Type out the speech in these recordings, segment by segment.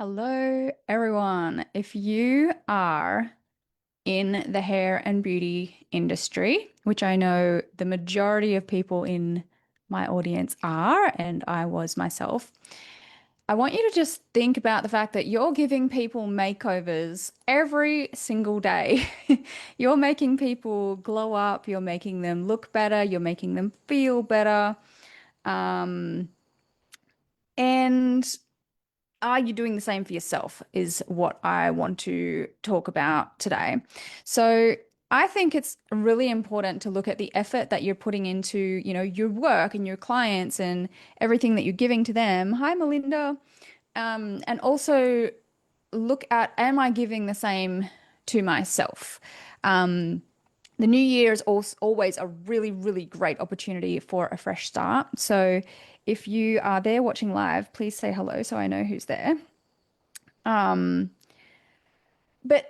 Hello, everyone. If you are in the hair and beauty industry, which I know the majority of people in my audience are, and I was myself, I want you to just think about the fact that you're giving people makeovers every single day. You're making people glow up, you're making them look better, you're making them feel better. Um, and are you doing the same for yourself? Is what I want to talk about today. So, I think it's really important to look at the effort that you're putting into, your work and your clients and everything that you're giving to them. Hi, Melinda. And also look at, am I giving the same to myself? Um, the new year is also always a really, really great opportunity for a fresh start. So if you are there watching live, please say hello so I know who's there. Um, but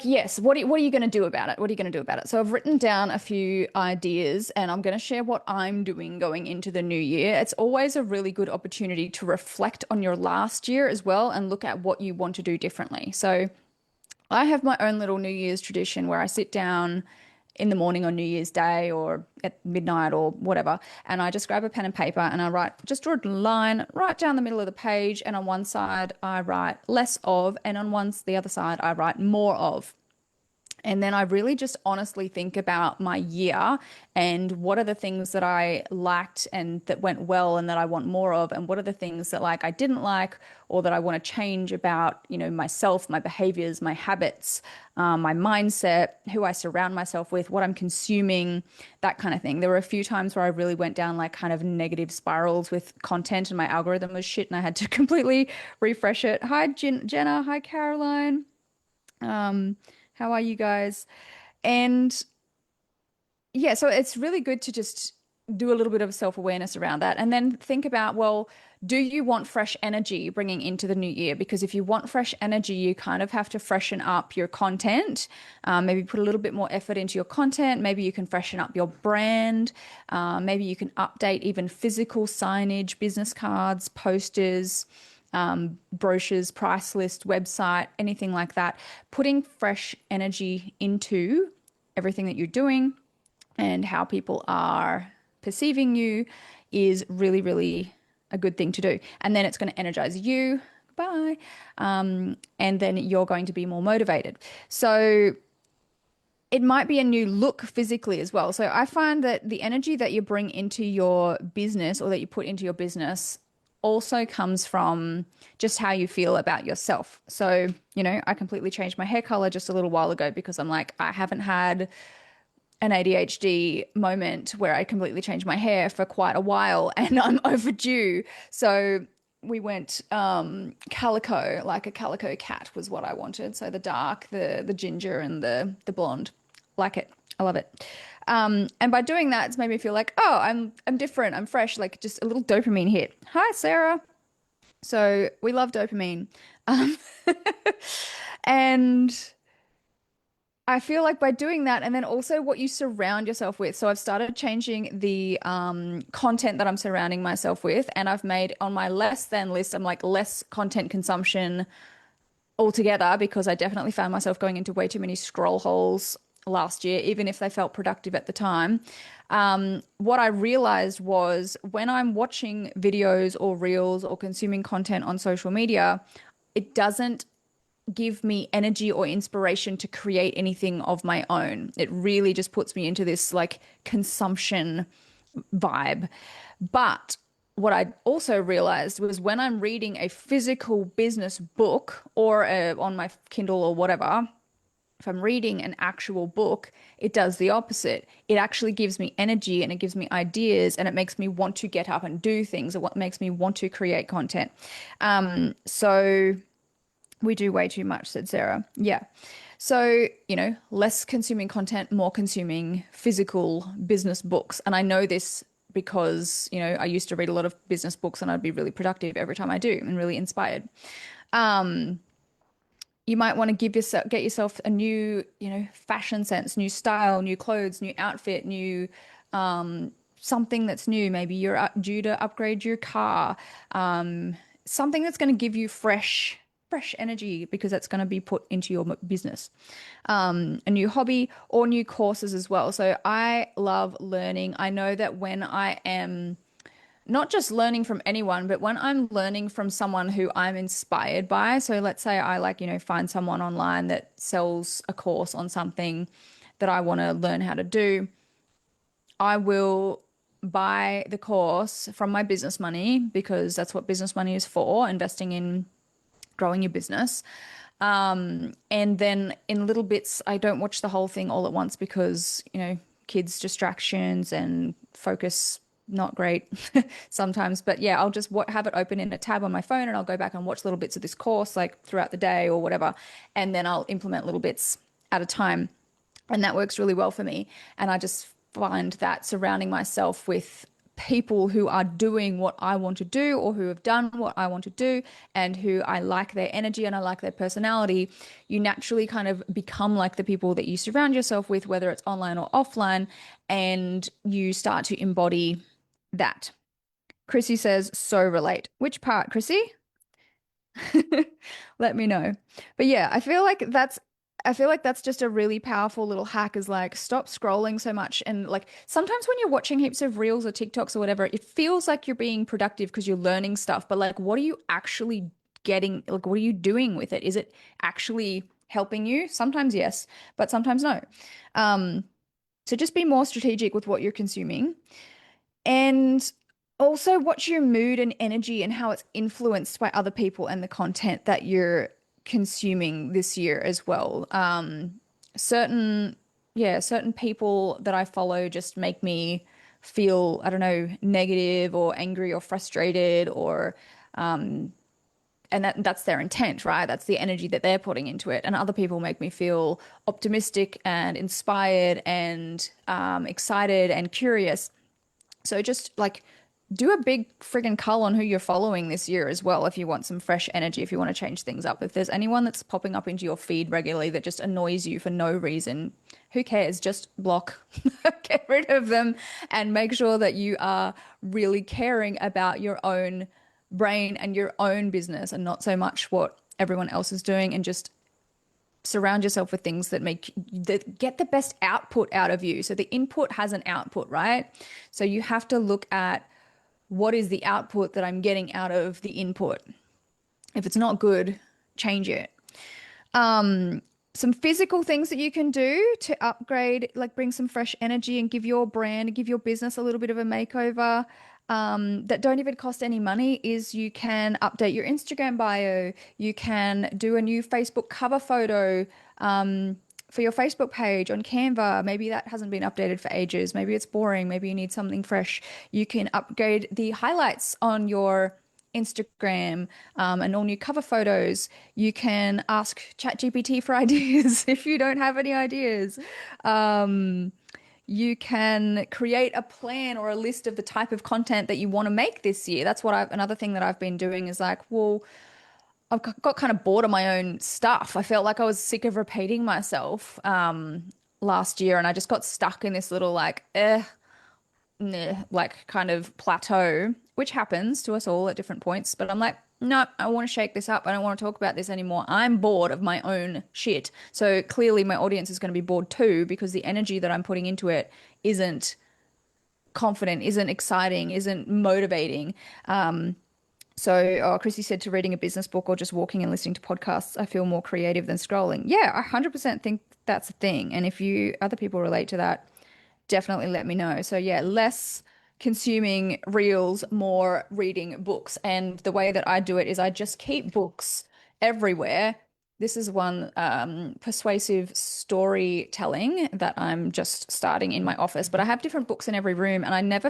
yes, what are you going to do about it? What are you going to do about it? So I've written down a few ideas and I'm going to share what I'm doing going into the new year. It's always a really good opportunity to reflect on your last year as well and look at what you want to do differently. So I have my own little New Year's tradition where I sit down in the morning on New Year's Day or at midnight or whatever, and I just grab a pen and paper and I write, just draw a line right down the middle of the page, and on one side I write less of, and on the other side I write more of. And then I really just honestly think about my year and what are the things that I liked and that went well and that I want more of, and what are the things that like I didn't like or that I want to change about, myself, my behaviors, my habits, my mindset, who I surround myself with, what I'm consuming, that kind of thing. There were a few times where I really went down like kind of negative spirals with content and my algorithm was shit and I had to completely refresh it. Hi, Jenna. Hi, Caroline. Um, how are you guys? And yeah, so it's really good to just do a little bit of self-awareness around that and then think about, well, do you want fresh energy bringing into the new year? Because if you want fresh energy, you kind of have to freshen up your content, maybe put a little bit more effort into your content. Maybe you can freshen up your brand. Maybe you can update even physical signage, business cards, posters, brochures, price list, website, anything like that. Putting fresh energy into everything that you're doing and how people are perceiving you is really, really a good thing to do. And then it's going to energize you. Bye. And then you're going to be more motivated. So it might be a new look physically as well. So I find that the energy that you bring into your business or that you put into your business also comes from just how you feel about yourself. So, I completely changed my hair color just a little while ago because I'm like, I haven't had an ADHD moment where I completely changed my hair for quite a while and I'm overdue. So we went calico, like a calico cat was what I wanted. So the dark, the ginger and the blonde. Like it. I love it. And by doing that, it's made me feel like, oh, I'm different, I'm fresh, like just a little dopamine hit. Hi, Sarah. So we love dopamine. Um, and I feel like by doing that, and then also what you surround yourself with. So I've started changing the content that I'm surrounding myself with, and I've made on my less than list, I'm like less content consumption altogether because I definitely found myself going into way too many scroll holes last year, even if they felt productive at the time. What I realized was when I'm watching videos or reels or consuming content on social media, it doesn't give me energy or inspiration to create anything of my own. It really just puts me into this like consumption vibe. But what I also realized was when I'm reading a physical business book or on my Kindle or whatever, if I'm reading an actual book, it does the opposite. It actually gives me energy and it gives me ideas and it makes me want to get up and do things or what makes me want to create content. So we do way too much, said Sarah. Yeah. So, less consuming content, more consuming physical business books. And I know this because, I used to read a lot of business books and I'd be really productive every time I do and really inspired. Um, you might want to get yourself a new, fashion sense, new style, new clothes, new outfit, new something that's new. Maybe you're due to upgrade your car. something that's going to give you fresh energy because that's going to be put into your business. A new hobby or new courses as well. So I love learning. I know that when I am not just learning from anyone, but when I'm learning from someone who I'm inspired by. So let's say I like, find someone online that sells a course on something that I want to learn how to do. I will buy the course from my business money because that's what business money is for, investing in growing your business. And then in little bits, I don't watch the whole thing all at once because, kids' distractions and focus not great sometimes. But yeah, I'll just have it open in a tab on my phone and I'll go back and watch little bits of this course like throughout the day or whatever. And then I'll implement little bits at a time. And that works really well for me. And I just find that surrounding myself with people who are doing what I want to do or who have done what I want to do and who I like their energy and I like their personality, you naturally kind of become like the people that you surround yourself with, whether it's online or offline, and you start to embody that. Chrissy says, so relate. Which part, Chrissy? Let me know. But yeah, I feel like that's just a really powerful little hack is like stop scrolling so much and like sometimes when you're watching heaps of reels or TikToks or whatever, it feels like you're being productive because you're learning stuff, but like what are you actually getting? Like what are you doing with it? Is it actually helping you? Sometimes yes, but sometimes no. Um, so just be more strategic with what you're consuming. And also watch your mood and energy and how it's influenced by other people and the content that you're consuming this year as well. Certain, yeah, certain people that I follow just make me feel, I don't know, negative or angry or frustrated or and that's their intent, right? That's the energy that they're putting into it. And other people make me feel optimistic and inspired and excited and curious. So just like do a big friggin' cull on who you're following this year as well if you want some fresh energy, if you want to change things up. If there's anyone that's popping up into your feed regularly that just annoys you for no reason, who cares? Just block, get rid of them, and make sure that you are really caring about your own brain and your own business and not so much what everyone else is doing and just surround yourself with things that get the best output out of you. So the input has an output, right? So you have to look at what is the output that I'm getting out of the input. If it's not good, change it. Some physical things that you can do to upgrade, like bring some fresh energy and give your brand, give your business a little bit of a makeover, that don't even cost any money is you can update your Instagram bio. You can do a new Facebook cover photo, for your Facebook page on Canva. Maybe that hasn't been updated for ages. Maybe it's boring. Maybe you need something fresh. You can upgrade the highlights on your Instagram, and all new cover photos. You can ask ChatGPT for ideas if you don't have any ideas. You can create a plan or a list of the type of content that you want to make this year. That's what another thing that I've been doing is like, well, I've got kind of bored of my own stuff. I felt like I was sick of repeating myself last year, and I just got stuck in this little like, like kind of plateau, which happens to us all at different points. But I'm like, no, I want to shake this up. I don't want to talk about this anymore. I'm bored of my own shit. So clearly my audience is going to be bored too because the energy that I'm putting into it isn't confident, isn't exciting, isn't motivating. Chrissy said to reading a business book or just walking and listening to podcasts, I feel more creative than scrolling. Yeah, I 100% think that's a thing. And if you other people relate to that, definitely let me know. So yeah, less consuming reels, more reading books. And the way that I do it is I just keep books everywhere. This is one persuasive storytelling that I'm just starting in my office, but I have different books in every room and I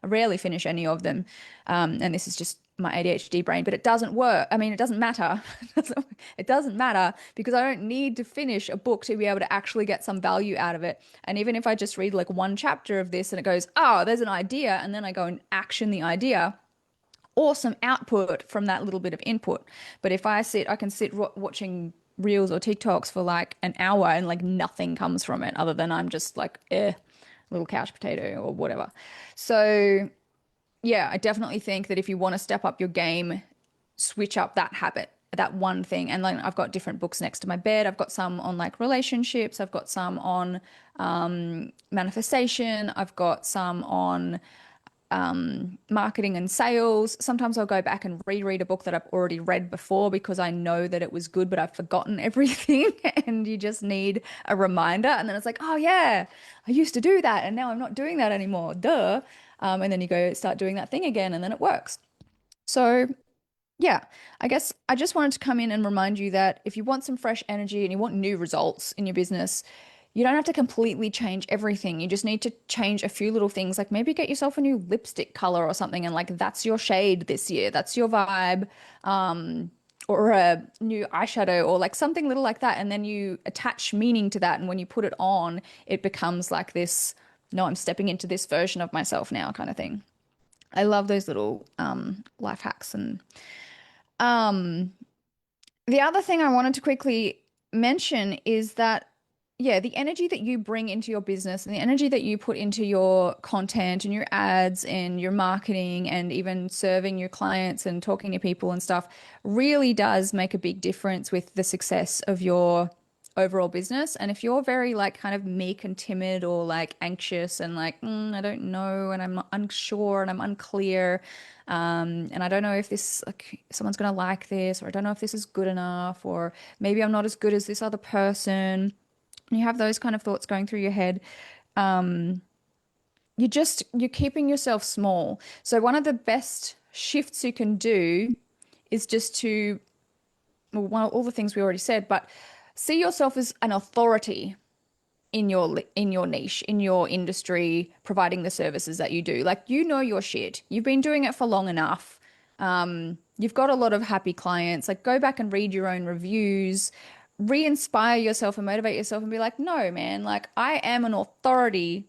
rarely finish any of them. And this is just my ADHD brain, but it doesn't work. I mean, it doesn't matter. It doesn't matter because I don't need to finish a book to be able to actually get some value out of it. And even if I just read like one chapter of this and it goes, oh, there's an idea, and then I go and action the idea, awesome output from that little bit of input. But if I can sit watching reels or TikToks for like an hour and like nothing comes from it other than I'm just like, little couch potato or whatever. So yeah, I definitely think that if you want to step up your game switch up that habit, that one thing. And like I've got different books next to my bed. I've got some on like relationships. I've got some on manifestation. I've got some on marketing and sales. Sometimes I'll go back and reread a book that I've already read before because I know that it was good, but I've forgotten everything. And you just need a reminder. And then it's like, oh, yeah, I used to do that. And now I'm not doing that anymore. Duh. And then you go start doing that thing again, and then it works. So, yeah, I guess I just wanted to come in and remind you that if you want some fresh energy and you want new results in your business, you don't have to completely change everything. You just need to change a few little things, like maybe get yourself a new lipstick color or something, and like that's your shade this year, that's your vibe, or a new eyeshadow or like something little like that. And then you attach meaning to that. And when you put it on, it becomes like this, no, I'm stepping into this version of myself now kind of thing. I love those little life hacks. And um, the other thing I wanted to quickly mention is that, yeah, the energy that you bring into your business and the energy that you put into your content and your ads and your marketing and even serving your clients and talking to people and stuff really does make a big difference with the success of your overall business. And if you're very like kind of meek and timid or like anxious and like, I don't know, and I'm unsure and I'm unclear, and I don't know if this like someone's gonna like this, or I don't know if this is good enough, or maybe I'm not as good as this other person. And you have those kind of thoughts going through your head. You're keeping yourself small. So one of the best shifts you can do is just to, well, all the things we already said, but see yourself as an authority in your niche, in your industry, providing the services that you do. Like you know your shit. You've been doing it for long enough. You've got a lot of happy clients. Like go back and read your own reviews, re-inspire yourself and motivate yourself and be like, no, man, like I am an authority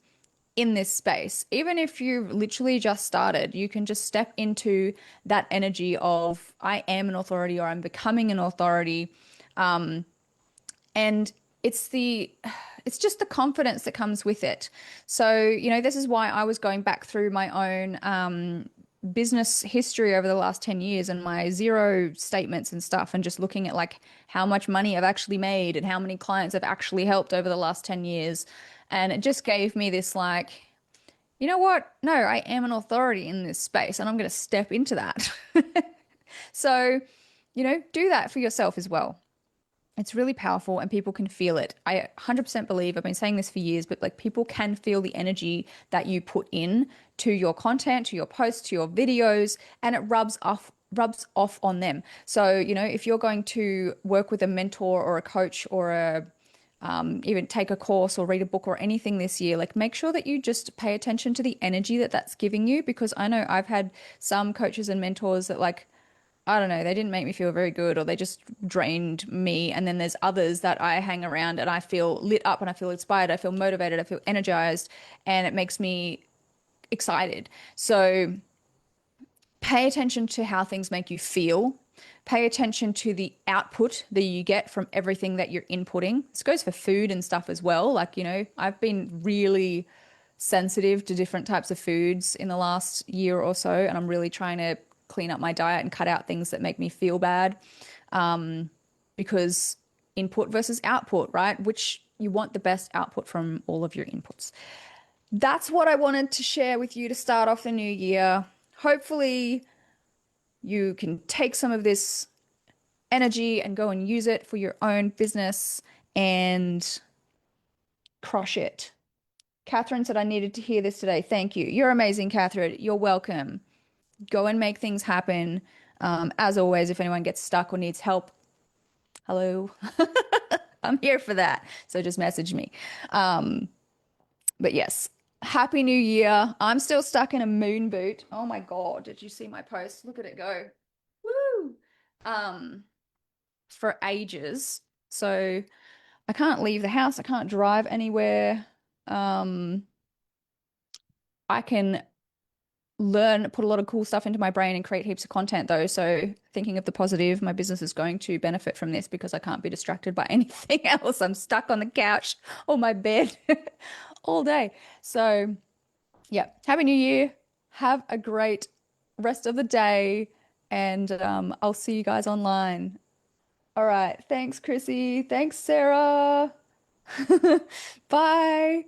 in this space. Even if you've literally just started, you can just step into that energy of I am an authority or I'm becoming an authority. And it's the it's just the confidence that comes with it. So, this is why I was going back through my own business history over the last 10 years and my zero statements and stuff, and just looking at like how much money I've actually made and how many clients I've actually helped over the last 10 years. And it just gave me this like, you know what? No, I am an authority in this space and I'm going to step into that. So, do that for yourself as well. It's really powerful and people can feel it. I 100% believe, I've been saying this for years, but like people can feel the energy that you put in to your content, to your posts, to your videos, and it rubs off on them. So, if you're going to work with a mentor or a coach or even take a course or read a book or anything this year, like make sure that you just pay attention to the energy that that's giving you, because I know I've had some coaches and mentors that like, I don't know, they didn't make me feel very good or they just drained me. And then there's others that I hang around and I feel lit up and I feel inspired, I feel motivated, I feel energized, and it makes me excited. So pay attention to how things make you feel. Pay attention to the output that you get from everything that you're inputting. This goes for food and stuff as well. Like, I've been really sensitive to different types of foods in the last year or so, and I'm really trying to clean up my diet and cut out things that make me feel bad. Because input versus output, right? Which you want the best output from all of your inputs. That's what I wanted to share with you to start off the new year. Hopefully, you can take some of this energy and go and use it for your own business and crush it. Catherine said I needed to hear this today. Thank you. You're amazing, Catherine. You're welcome. Go and make things happen. As always, if anyone gets stuck or needs help, hello, I'm here for that. So just message me. But yes, Happy New Year. I'm still stuck in a moon boot. Oh my God, did you see my post? Look at it go. Woo! For ages. So I can't leave the house. I can't drive anywhere. I can put a lot of cool stuff into my brain and create heaps of content though. So thinking of the positive, my business is going to benefit from this because I can't be distracted by anything else. I'm stuck on the couch or my bed all day. So yeah, Happy New Year. Have a great rest of the day. and I'll see you guys online. All right. Thanks, Chrissy. Thanks, Sarah. Bye.